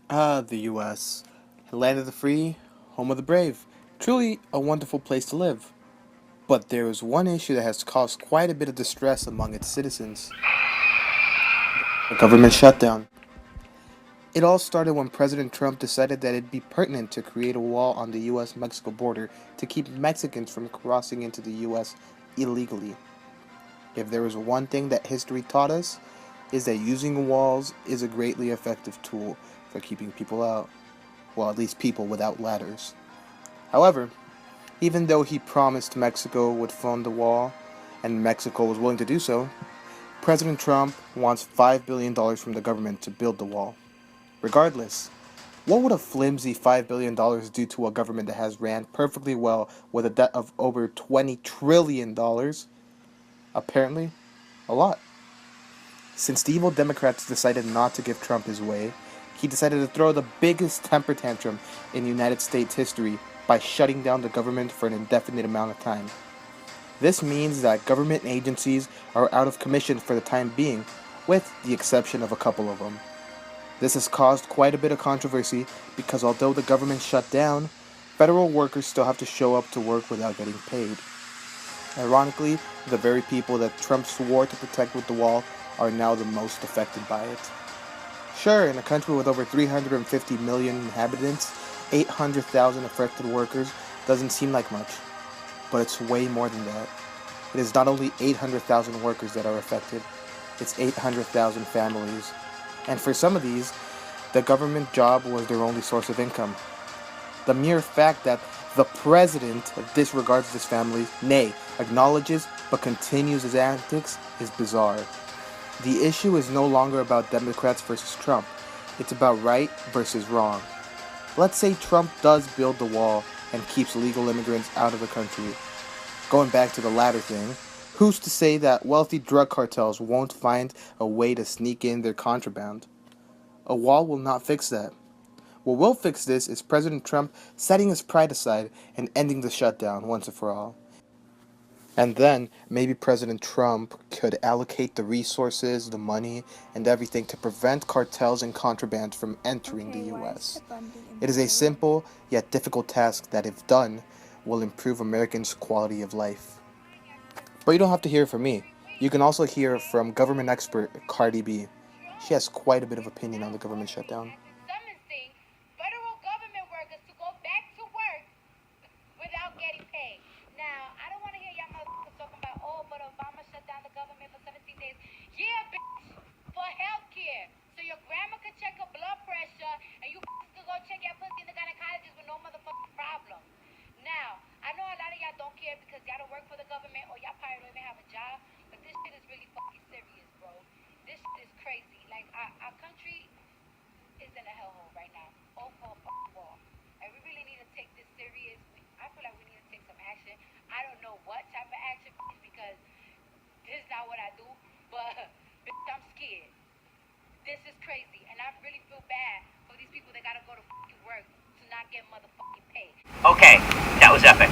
The US. Land of the free, home of the brave. Truly a wonderful place to live. But there is one issue that has caused quite a bit of distress among its citizens: the government shutdown. It all started when President Trump decided that it'd be pertinent to create a wall on the US Mexico border to keep Mexicans from crossing into the US illegally. If there was one thing that history taught us, is that using walls is a greatly effective tool for keeping people out. Well, at least people without ladders. However, even though he promised Mexico would fund the wall, and Mexico was willing to do so, President Trump wants $5 billion from the government to build the wall. Regardless, what would a flimsy $5 billion do to a government that has ran perfectly well with a debt of over $20 trillion? Apparently, a lot. Since the evil Democrats decided not to give Trump his way, he decided to throw the biggest temper tantrum in United States history by shutting down the government for an indefinite amount of time. This means that government agencies are out of commission for the time being, with the exception of a couple of them. This has caused quite a bit of controversy because although the government shut down, federal workers still have to show up to work without getting paid. Ironically, the very people that Trump swore to protect with the wall are now the most affected by it. Sure, in a country with over 350 million inhabitants, 800,000 affected workers doesn't seem like much, but it's way more than that. It is not only 800,000 workers that are affected, it's 800,000 families. And for some of these, the government job was their only source of income. The mere fact that the president disregards this family, nay, acknowledges but continues his antics, is bizarre. The issue is no longer about Democrats versus Trump. It's about right versus wrong. Let's say Trump does build the wall and keeps illegal immigrants out of the country. Going back to the latter thing, who's to say that wealthy drug cartels won't find a way to sneak in their contraband? A wall will not fix that. What will fix this is President Trump setting his pride aside and ending the shutdown once and for all. And then maybe President Trump could allocate the resources, the money, and everything to prevent cartels and contraband from entering the US. It is a simple yet difficult task that, if done, will improve Americans' quality of life. But you don't have to hear it from me. You can also hear from government expert Cardi B. She has quite a bit of opinion on the government shutdown. Federal government workers to go back to work without getting paid. Now, I don't want to hear y'all motherfuckers talking about, oh, but Obama shut down the government for 17 days. Yeah, bitch, for health care. So your grandma could check her blood pressure and you could go check your pussy in the gynecologist with no motherfucking problem. Now, I know a lot of y'all don't care because y'all don't work for the government or y'all probably don't even have a job, but this shit is really fucking serious, bro. This shit is crazy. Like, our country is in a hellhole right now. All for a fucking wall. And we really need to take this serious. I feel like we need to take some action. I don't know what type of action because this is not what I do, but bitch, I'm scared. This is crazy. And I really feel bad for these people that gotta go to fucking work to not get motherfucking paid. Okay, that was epic.